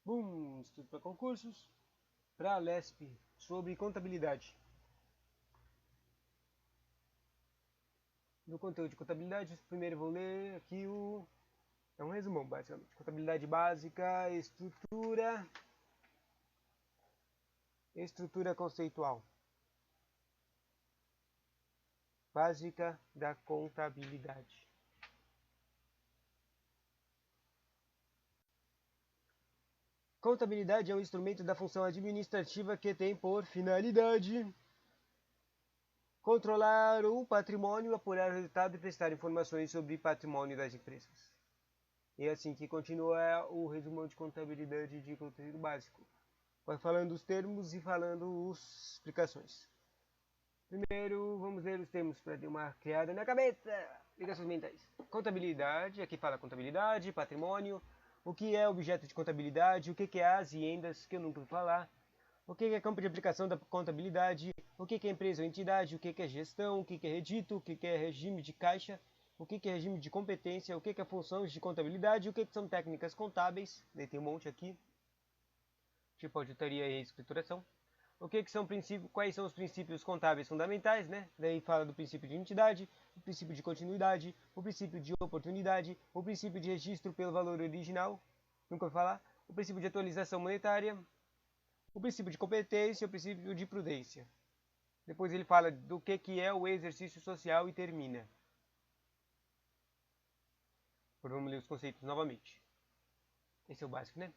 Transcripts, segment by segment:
Estudo para concursos, para a LESP, sobre contabilidade. No conteúdo de contabilidade, primeiro eu vou ler aqui é um resumão, basicamente. Contabilidade básica, estrutura conceitual. Básica da contabilidade. Contabilidade é um instrumento da função administrativa que tem por finalidade controlar o patrimônio, apurar o resultado e prestar informações sobre o patrimônio das empresas. E é assim que continua o resumo de contabilidade de conteúdo básico. Vai falando os termos e falando as explicações. Primeiro, vamos ler os termos para dar uma criada na cabeça. Ligações mentais. Contabilidade, aqui fala contabilidade, patrimônio, o que é objeto de contabilidade, o que é as e endas, que eu nunca ouvi falar, o que é campo de aplicação da contabilidade, o que é empresa ou entidade, o que é gestão, o que é redito, o que é regime de caixa, o que é regime de competência, o que é funções de contabilidade, o que são técnicas contábeis, daí tem um monte aqui, tipo auditoria e escrituração. O que são princípios, quais são os princípios contábeis fundamentais, né? Daí fala do princípio de entidade, o princípio de continuidade, o princípio de oportunidade, o princípio de registro pelo valor original, nunca vou falar, o princípio de atualização monetária, o princípio de competência e o princípio de prudência. Depois ele fala do que é o exercício social e termina. Agora vamos ler os conceitos novamente. Esse é o básico, né?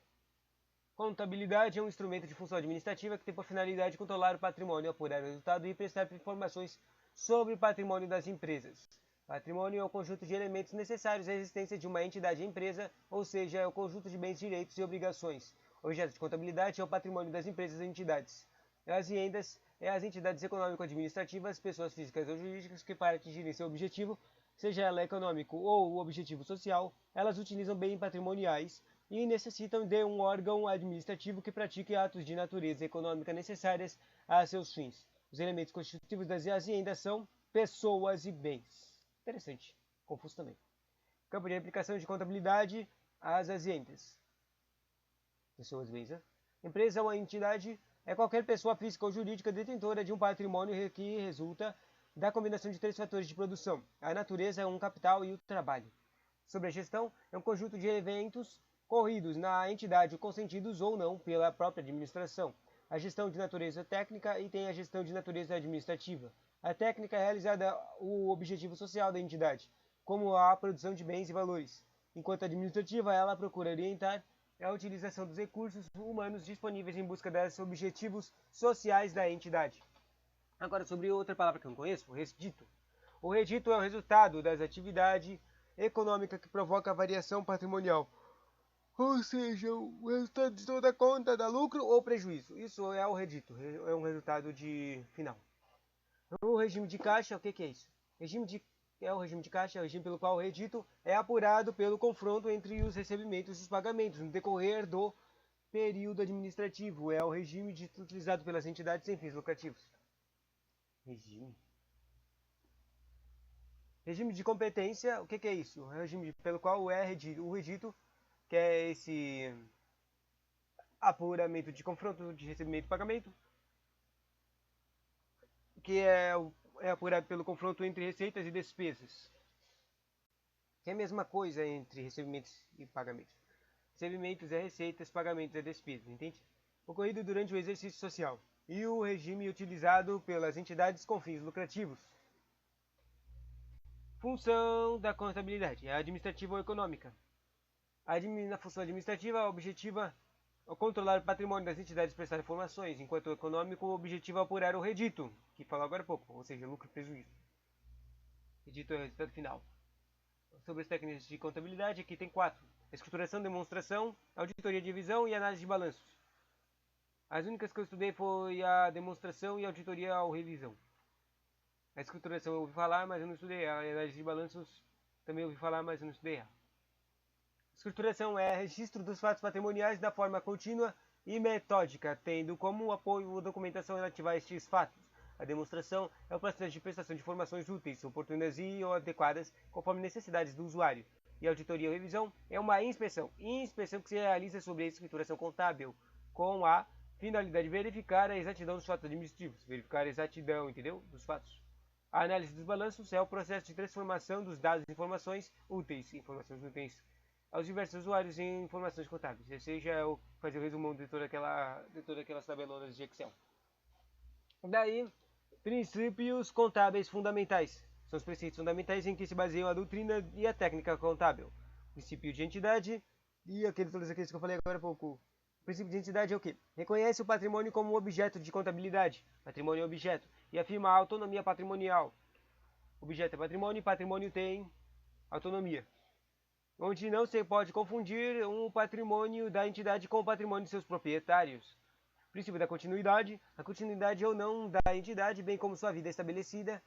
Contabilidade é um instrumento de função administrativa que tem por finalidade controlar o patrimônio, apurar o resultado e prestar informações sobre o patrimônio das empresas. Patrimônio é o conjunto de elementos necessários à existência de uma entidade empresa, ou seja, é o conjunto de bens, direitos e obrigações. O objeto de contabilidade é o patrimônio das empresas e entidades. As rendas é as entidades econômico-administrativas, pessoas físicas ou jurídicas que, para atingirem seu objetivo, seja ela econômico ou o objetivo social, elas utilizam bens patrimoniais e necessitam de um órgão administrativo que pratique atos de natureza econômica necessárias a seus fins. Os elementos constitutivos das agendas são pessoas e bens. Interessante, confuso também. Campo de aplicação de contabilidade às agendas. Pessoas e bens, né? Empresa ou entidade é qualquer pessoa física ou jurídica detentora de um patrimônio que resulta da combinação de três fatores de produção: a natureza, um capital e o trabalho. Sobre a gestão, é um conjunto de eventos corridos na entidade consentidos ou não pela própria administração. A gestão de natureza técnica e tem a gestão de natureza administrativa. A técnica é realizada o objetivo social da entidade, como a produção de bens e valores, enquanto a administrativa ela procura orientar a utilização dos recursos humanos disponíveis em busca dos objetivos sociais da entidade. Agora, sobre outra palavra que eu não conheço, o redito. O redito é o resultado das atividades econômicas que provoca a variação patrimonial. Ou seja, o resultado de toda conta dá lucro ou prejuízo. Isso é o redito, é um resultado de final. O regime de caixa, o que é isso? O regime de caixa, é o regime pelo qual o redito é apurado pelo confronto entre os recebimentos e os pagamentos no decorrer do período administrativo. É o regime utilizado pelas entidades sem fins lucrativos. Regime de competência, o que é isso? O regime pelo qual o redito, que é esse apuramento de confronto de recebimento e pagamento, que é apurado pelo confronto entre receitas e despesas. Que é a mesma coisa entre recebimentos e pagamentos. Recebimentos é receitas, pagamentos é despesas, entende? Ocorrido durante o exercício social. E o regime utilizado pelas entidades com fins lucrativos. Função da contabilidade, é administrativa ou econômica. A função administrativa objetiva é controlar o patrimônio das entidades e prestar informações, enquanto o econômico o objetivo é apurar o redito, que falou agora há pouco, ou seja, lucro e prejuízo. Redito é o resultado final. Sobre as técnicas de contabilidade, aqui tem 4. Escrituração, demonstração, auditoria de divisão e análise de balanços. As únicas que eu estudei foi a demonstração e a auditoria ou revisão. A escrituração eu ouvi falar, mas eu não estudei. A análise de balanços também ouvi falar, mas eu não estudei. Escrituração é registro dos fatos patrimoniais da forma contínua e metódica, tendo como apoio a documentação relativa a estes fatos. A demonstração é o processo de prestação de informações úteis, oportunas e adequadas conforme necessidades do usuário. e auditoria ou revisão é uma inspeção. Inspeção que se realiza sobre a escrituração contábil com a finalidade de verificar a exatidão dos fatos administrativos. Verificar a exatidão, entendeu? Dos fatos. A análise dos balanços é o processo de transformação dos dados em informações úteis aos diversos usuários em informações contábeis. Ou seja, eu fazer o resumão de todas aquelas tabelonas de Excel. Daí, princípios contábeis fundamentais. São os preceitos fundamentais em que se baseiam a doutrina e a técnica contábil. Princípio de entidade e todos aqueles que eu falei agora há pouco. O princípio de entidade é o quê? Reconhece o patrimônio como objeto de contabilidade. Patrimônio é objeto. E afirma a autonomia patrimonial. Objeto é patrimônio e patrimônio tem autonomia. Onde não se pode confundir um patrimônio da entidade com o patrimônio de seus proprietários. Princípio da continuidade. A continuidade ou não da entidade, bem como sua vida estabelecida,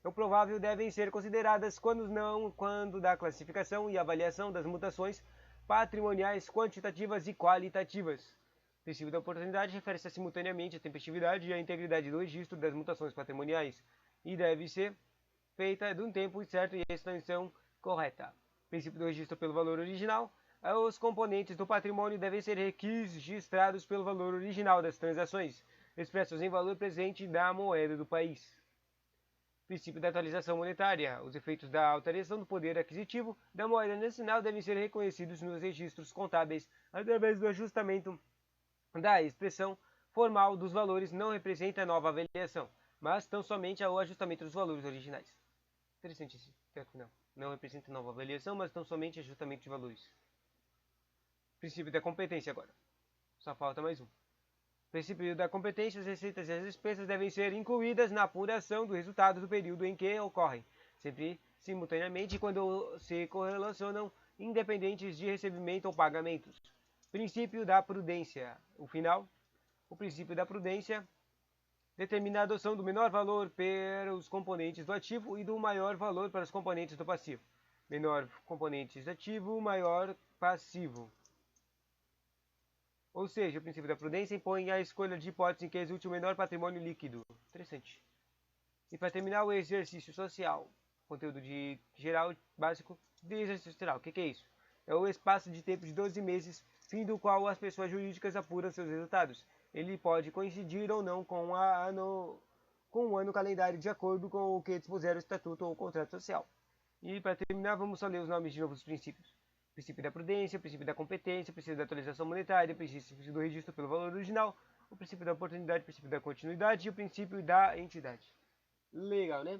ou provável, devem ser consideradas quando da classificação e avaliação das mutações patrimoniais quantitativas e qualitativas. O princípio da oportunidade refere-se simultaneamente à tempestividade e à integridade do registro das mutações patrimoniais e deve ser feita de um tempo certo e a extensão correta. O princípio do registro pelo valor original. Os componentes do patrimônio devem ser registrados pelo valor original das transações, expressos em valor presente da moeda do país. Princípio da atualização monetária. Os efeitos da alteração do poder aquisitivo da moeda nacional devem ser reconhecidos nos registros contábeis através do ajustamento da expressão formal dos valores. Não representa nova avaliação, mas tão somente ao ajustamento dos valores originais. Interessante esse teto, não. Não representa nova avaliação, mas tão somente ajustamento de valores. Princípio da competência agora. Só falta mais um. Princípio da competência, as receitas e as despesas devem ser incluídas na apuração do resultado do período em que ocorrem, sempre simultaneamente quando se correlacionam, independentes de recebimento ou pagamentos. Princípio da prudência. O princípio da prudência determina a adoção do menor valor para os componentes do ativo e do maior valor para os componentes do passivo. Menor componentes ativo, maior passivo. Ou seja, o princípio da prudência impõe a escolha de hipótese em que resulte o menor patrimônio líquido. Interessante. E para terminar, o exercício social. Conteúdo de geral básico de exercício social. O que é isso? É o espaço de tempo de 12 meses, fim do qual as pessoas jurídicas apuram seus resultados. Ele pode coincidir ou não com um ano calendário de acordo com o que dispuser o estatuto ou o contrato social. E para terminar, vamos só ler os nomes de novo dos princípios. Princípio da prudência, princípio da competência, princípio da atualização monetária, princípio do registro pelo valor original, o princípio da oportunidade, o princípio da continuidade e o princípio da entidade. Legal, né?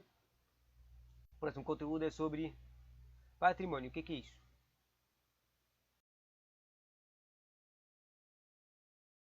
O próximo conteúdo é sobre patrimônio. O que é isso?